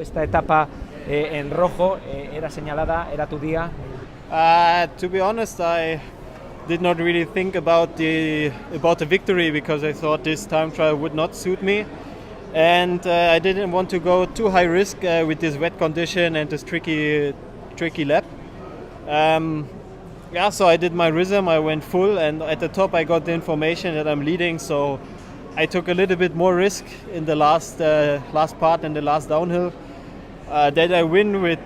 esta etapa en rojo, era señalada, era tu día. To be honest, I did not really think about the victory because I thought this time trial would not suit me, and I didn't want to go too high risk with this wet condition and this tricky lap. So I did my rhythm. I went full, and at the top I got the information that I'm leading, so I took a little bit more risk in the last part and the last downhill. That I win with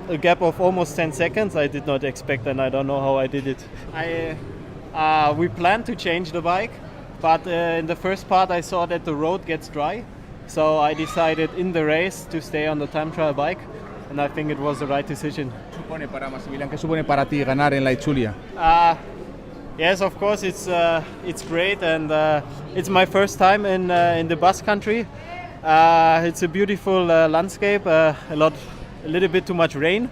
a gap of almost 10 seconds, I did not expect, and I don't know how I did it. We planned to change the bike, but in the first part I saw that the road gets dry, so I decided in the race to stay on the time trial bike, and I think it was the right decision. ¿Qué supone para ti ganar en la Itzulia? Yes, of course, it's great, and it's my first time in the Basque Country. It's a beautiful landscape, a little bit too much rain,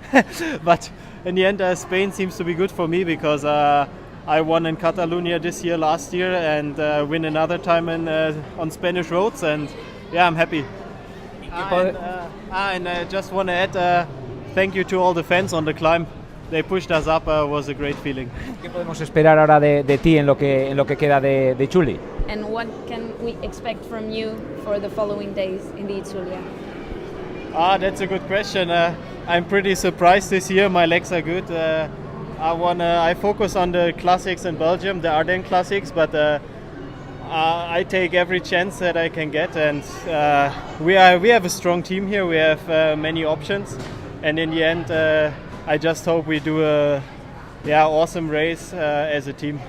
but in the end Spain seems to be good for me because I won in Catalonia this year, last year, and win another time on Spanish roads, and yeah, I'm happy. And I just want to add thank you to all the fans on the climb. They pushed us up, was a great feeling. ¿Qué podemos esperar ahora de ti en lo que queda de Chuli? And what can we expect from you for the following days in the Itzulia? That's a good question. I'm pretty surprised this year. My legs are good. I focus on the classics in Belgium, the Ardennes classics, but I take every chance that I can get, and we have a strong team here. We have many options, and in the end, I just hope we do a awesome race as a team.